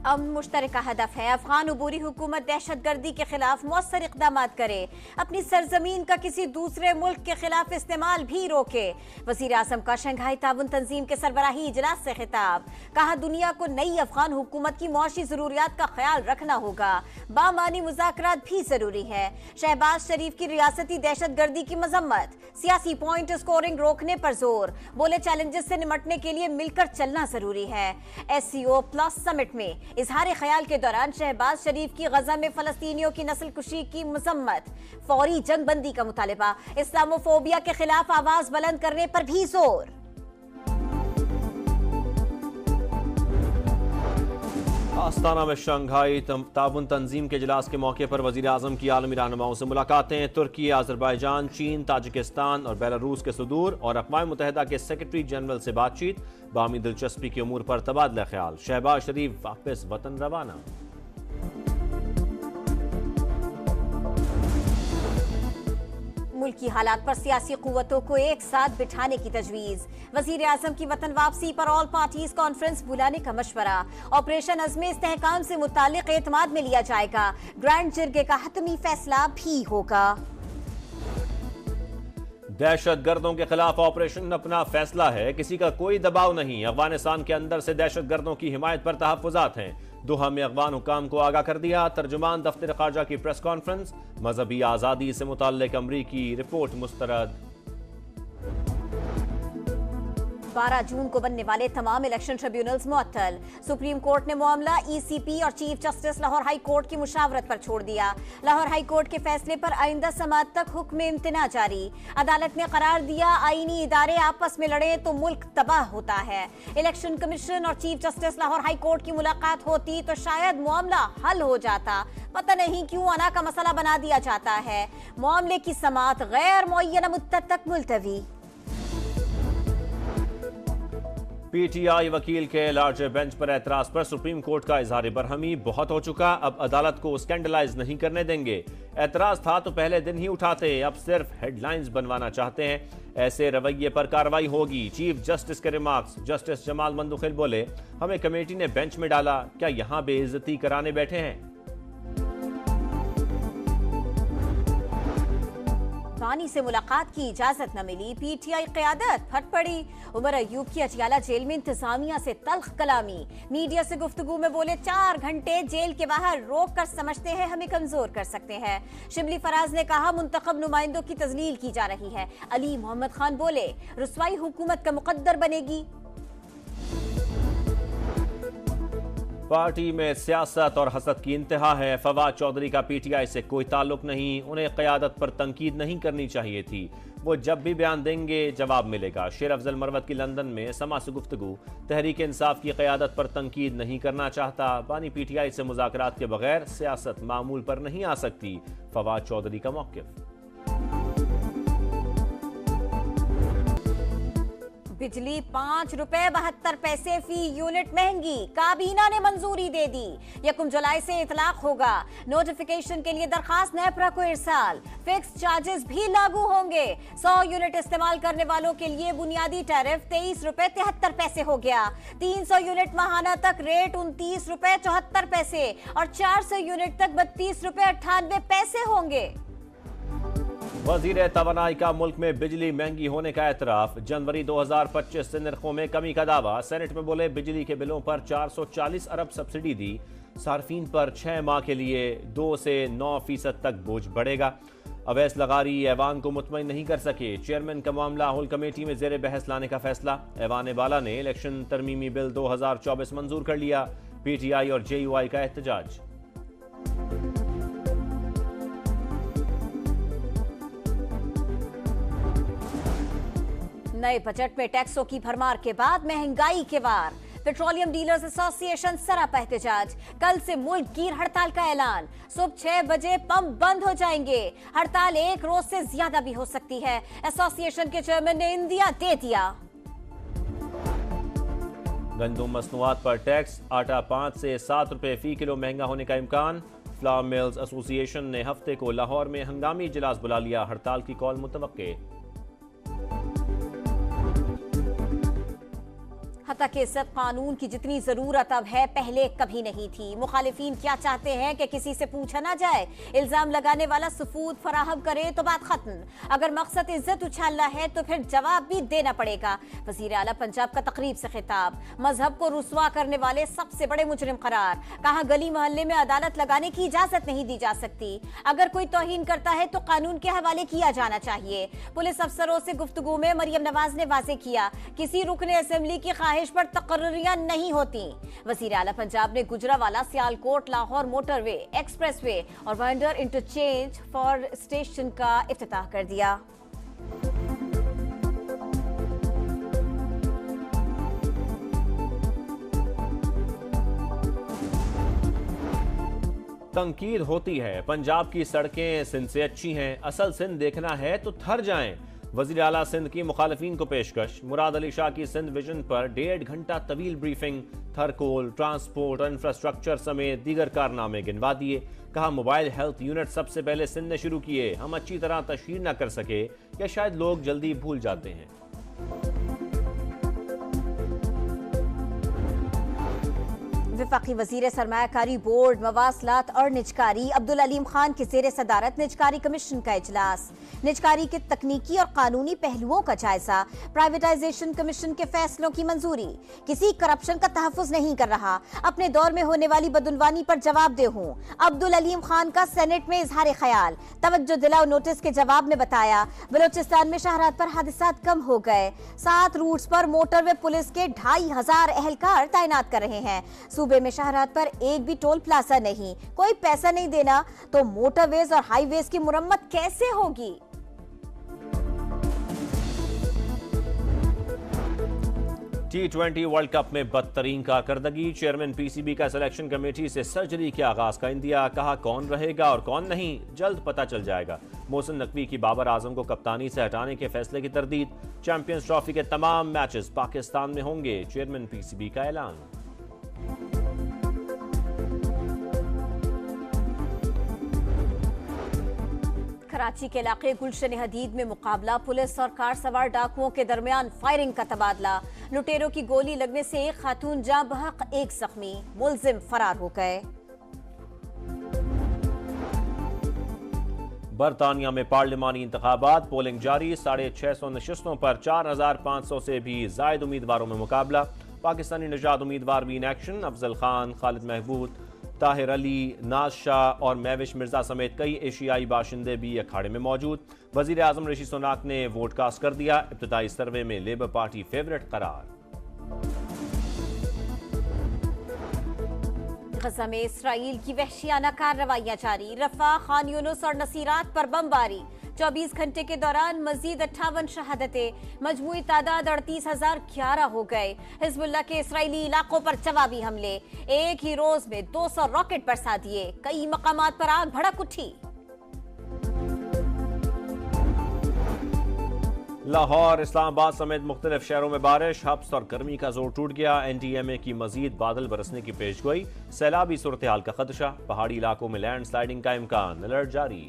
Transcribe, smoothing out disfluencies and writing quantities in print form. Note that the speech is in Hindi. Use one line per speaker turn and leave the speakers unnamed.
अमन मुश्तरका हदफ है। अफगान अबूरी हुकूमत दहशत गर्दी के खिलाफ मौसर इक़दाम करे, अपनी सरजमीन का किसी दूसरे मुल्क के खिलाफ इस्तेमाल भी रोके। वज़ीर आज़म का शंघाई ताउन तंजीम के सरबराही इजलास से खिताब, कहा दुनिया को नई अफगान हुकूमत की मुआशी जरूरियात का ख्याल रखना होगा, बामानी मुज़ाकरात भी जरूरी है। शहबाज शरीफ की रियासती दहशत गर्दी की मजम्मत, सियासी पॉइंट स्कोरिंग रोकने पर जोर, बोले चैलेंजेस से निपटने के लिए मिलकर चलना जरूरी है। SCO प्लस समिट में इजहार ख्याल के दौरान शहबाज शरीफ की गजा में फलस्तीनियों की नस्ल कुशी की मजम्मत, फौरी जंग बंदी का मुतालबा, इस्लामोफोबिया के खिलाफ आवाज बुलंद करने पर भी जोर।
आस्ताना में शंघाई ताउन तंजीम के इजलास के मौके पर वजीर आजम की आलमी रहनुमाओं से मुलाकातें, तुर्की, आज़रबाईजान, चीन, ताजिकिस्तान और बेलारूस के सदूर और अक़वाम मुत्तहिदा के सेक्रेटरी जनरल से बातचीत, बामी दिलचस्पी के उमूर पर तबादला ख्याल। शहबाज शरीफ वापस वतन रवाना।
मुल्क की हालात पर सियासी कुव्वतों को एक साथ बिठाने की तजवीज, वजीर आजम की वतन वापसी पर ऑल पार्टीज कॉन्फ्रेंस बुलाने का मशवरा, ऑपरेशन अज़्म इस्तेहकाम से मुताल्लिक एतमाद में लिया जाएगा, ग्रैंड जिरगे का हतमी फैसला भी होगा।
दहशत गर्दों के खिलाफ ऑपरेशन अपना फैसला है, किसी का कोई दबाव नहीं। अफगानिस्तान के अंदर से दहशत गर्दों की हिमायत पर तहफ़्फ़ुज़ात हैं। दोहा में अफगान हुकाम को आगाह कर दिया। तर्जुमान दफ्तर खारजा की प्रेस कॉन्फ्रेंस, मजहबी आज़ादी से मुताल्लिक अमरीकी रिपोर्ट मुस्तरद।
12 जून को बनने वाले तमाम इलेक्शन ट्रिब्यूनल्स मुअत्तल, सुप्रीम कोर्ट ने मामला ECP और chief justice Lahore high court की मुशावरत पर छोड़ दिया। लाहौर हाई कोर्ट के फैसले पर आइंदा समाअत तक हुक्म इम्तिना जारी। अदालत ने करार दिया आईनी इदारे आपस में लड़े तो मुल्क तबाह होता है। इलेक्शन कमीशन और chief justice Lahore high court की मुलाकात होती तो शायद मामला हल हो जाता, पता नहीं क्यों अना का मसला बना दिया जाता है। मामले की समाअत गैर मुअय्यना मुद्दत तक मुलतवी।
PTI वकील के लार्जर बेंच पर एतराज पर सुप्रीम कोर्ट का इजहार बरहमी, बहुत हो चुका, अब अदालत को स्कैंडलाइज नहीं करने देंगे। एतराज था तो पहले दिन ही उठाते, अब सिर्फ हेडलाइंस बनवाना चाहते हैं। ऐसे रवैये पर कार्रवाई होगी। चीफ जस्टिस के रिमार्क्स, जस्टिस जमाल मंदुखिल बोले, हमें कमेटी ने बेंच में डाला, क्या यहां बेइज्जती कराने बैठे हैं?
बानी से मुलाकात की इजाजत न मिली, PTI क़यादत फट पड़ी। उमर अयूब की अटियाला जेल में इंतजामिया से तल्ख कलामी, मीडिया से गुफ्तगू में बोले 4 घंटे जेल के बाहर रोक कर समझते हैं हमें कमजोर कर सकते हैं। शिबली फराज ने कहा मुंतखब नुमाइंदों की तजलील की जा रही है। अली मोहम्मद खान बोले रुसवाई हुकूमत का मुकद्दर बनेगी।
पार्टी में सियासत और हसद की इंतहा है। फवाद चौधरी का PTI से कोई ताल्लुक नहीं, उन्हें क़यादत पर तनकीद नहीं करनी चाहिए थी, वो जब भी बयान देंगे जवाब मिलेगा। शेर अफजल मरवत की लंदन में समा से गुफ्तगू, तहरीक इंसाफ की क़यादत पर तनकीद नहीं करना चाहता, बानी PTI से मुज़ाकरात के बगैर सियासत मामूल पर नहीं आ सकती। फवाद चौधरी का मौक़िफ़।
बिजली 5 रुपए 72 पैसे फी यूनिट महंगी, काबीना ने मंजूरी दे दी। 1 जुलाई से इतलाक होगा। नोटिफिकेशन के लिए दरखास्त नेपरा को इरसाल। फिक्स चार्जेस भी लागू होंगे। 100 यूनिट इस्तेमाल करने वालों के लिए बुनियादी टैरिफ 23 रुपए 73 पैसे हो गया। 300 यूनिट माहाना तक रेट 29 रुपए 74 पैसे और 400 यूनिट तक 32 रुपए 98 पैसे होंगे।
वजीर तवानाई का मुल्क में बिजली महंगी होने का एतराफ, जनवरी 2025 से निर्खों में कमी का दावा। सेनेट में बोले बिजली के बिलों पर 440 अरब सब्सिडी दी, सार्फिन पर 6 माह के लिए 2 से 9% तक बोझ बढ़ेगा। अवैस लगारी ऐवान को मुतमईन नहीं कर सके, चेयरमैन का मामला हुल कमेटी में जेर बहस लाने का फैसला। ऐवान बाला ने इलेक्शन तरमीमी बिल 2024 मंजूर कर लिया। PTI और JUI का एहतजाज।
नए बजट में टैक्सों की भरमार के बाद महंगाई के वार, पेट्रोलियम डीलर्स एसोसिएशन सरापा एहतजाज। कल से मुल्क गिर हड़ताल का ऐलान, सुबह 6 बजे पंप बंद हो जाएंगे। हड़ताल 1 रोज से ज्यादा भी हो सकती है, एसोसिएशन के चेयरमैन ने इंदिया दे दिया।
गंदम मसनूआत पर टैक्स, आटा 5 से 7 रुपए फी किलो महंगा होने का इम्कान। फ्लावर मिल्स एसोसिएशन ने हफ्ते को लाहौर में हंगामी इजलास बुला लिया, हड़ताल की कॉल मुतवक्के।
हत्ता कि सब कानून की जितनी जरूरत अब है पहले कभी नहीं थी। मुखालिफिन क्या चाहते हैं कि किसी से पूछा ना जाए, इल्जाम लगाने वाला सबूत फराहम करे तो बात खत्म। अगर मकसद इज्जत उछालना है तो फिर जवाब भी देना पड़ेगा। वजीर आला पंजाब का तकरीब से खिताब, मजहब को रुस्वा करने वाले सबसे बड़े मुजरिम करार। कहा गली मोहल्ले में अदालत लगाने की इजाजत नहीं दी जा सकती। अगर कोई तौहीन करता है तो कानून के हवाले किया जाना चाहिए। पुलिस अफसरों से गुफ्तगू में मरियम नवाज ने वाजे किया, किसी रुकने असेंबली की ख्वाहिश पर तकर्रियां नहीं होती। वजीर आला पंजाब ने गुजरावाला सियालकोट लाहौर मोटरवे, एक्सप्रेसवे और वांडर इंटरचेंज फॉर स्टेशन का इफ्तिताह कर दिया।
तंकीद होती है पंजाब की सड़कें सिंध से अच्छी हैं, असल सिंध देखना है तो थर जाएं। वजीर आला सिंध की मुखालिफिन को पेशकश, मुराद अली शाह की सिंध विजन पर 1.5 घंटा तवील ब्रीफिंग, थरकोल, ट्रांसपोर्ट और इंफ्रास्ट्रक्चर समेत दीगर कारनामे गिनवा दिए। कहा मोबाइल हेल्थ यूनिट सबसे पहले सिंध ने शुरू किए, हम अच्छी तरह तशहीर न कर सके या शायद लोग जल्दी भूल जाते हैं।
वफाकी वजीर सरमायाकारी बोर्ड, मवासलात और निजकारी अब्दुल अलीम खान की ज़ेर सदारत निजकारी कमीशन का इजलास। निजकारी के तकनीकी और कानूनी पहलुओं का जायजा, प्राइवेटाइजेशन कमीशन के फैसलों की मंजूरी। किसी करप्शन का तहफ़्फ़ुज़ नहीं कर रहा, अपने दौर में होने वाली बदउनवानी पर जवाबदेह हूँ। अब्दुल अलीम खान का सेनेट में इजहार ख्याल, तवज्जो दिलाओ नोटिस के जवाब में बताया बलोचिस्तान में शाहरात पर हादसात कम हो गए। 7 रूट्स पर मोटरवे पुलिस के 2500 एहलकार तैनात कर रहे हैं। सूबे में शाहरात पर एक भी टोल प्लाजा नहीं, कोई पैसा नहीं देना तो मोटरवेज और हाईवेज की मुरम्मत कैसे होगी?
T20 वर्ल्ड कप में बदतरीन कारकर्दगी, चेयरमैन पीसीबी का सिलेक्शन कमेटी से सर्जरी के आगाज का इंदिया। कहा कौन रहेगा और कौन नहीं जल्द पता चल जाएगा। मोहसिन नकवी की बाबर आजम को कप्तानी से हटाने के फैसले की तरदीद। चैंपियंस ट्रॉफी के तमाम मैचेस पाकिस्तान में होंगे, चेयरमैन पीसीबी का ऐलान।
कराची के इलाके गुलशन हदीद में मुकाबला, पुलिस और कार सवार डाकुओं के दरमियान फायरिंग का तबादला। लुटेरों की गोली लगने से एक खातून जाँ बहक, एक जख्मी, मुलजिम फरार हो गए।
बरतानिया में पार्लिमानी इंतखाबात, पोलिंग जारी, 650 नशिस्तों पर 4500 से भी जायद उम्मीदवारों में मुकाबला। पाकिस्तानी निजात उम्मीदवार भी इन एक्शन, अफजल खान, खालिद महबूब, ताहिर अली, नाज शाह और महविश मिर्जा समेत कई एशियाई बाशिंदे भी अखाड़े में मौजूद। वजीर आजम ऋषि सुनाक ने वोट कास्ट कर दिया, इब्तिदाई सर्वे में लेबर पार्टी फेवरेट करार।
गजा में इसराइल की वहशियाना कार्रवाइयां जारी, रफा, खान यूनुस और नसीरात पर बमबारी। 24 घंटे के दौरान मजीद 58 शहादतें, मजमूई तादाद 38,011 हो गए। हिजबुल्लाह के इसराइली इलाकों पर जवाबी हमले, एक ही रोज में 200 रॉकेट बरसा दिए, कई मकामात पर आग भड़क उठी।
लाहौर, इस्लामाबाद समेत मुख्तलिफ शहरों में बारिश, हब्स और गर्मी का जोर टूट गया। NTMA की मजीद बादल बरसने की पेशगोई, सैलाबी सूरत हाल का खदशा, पहाड़ी इलाकों में लैंड स्लाइडिंग का इम्कान, अलर्ट जारी।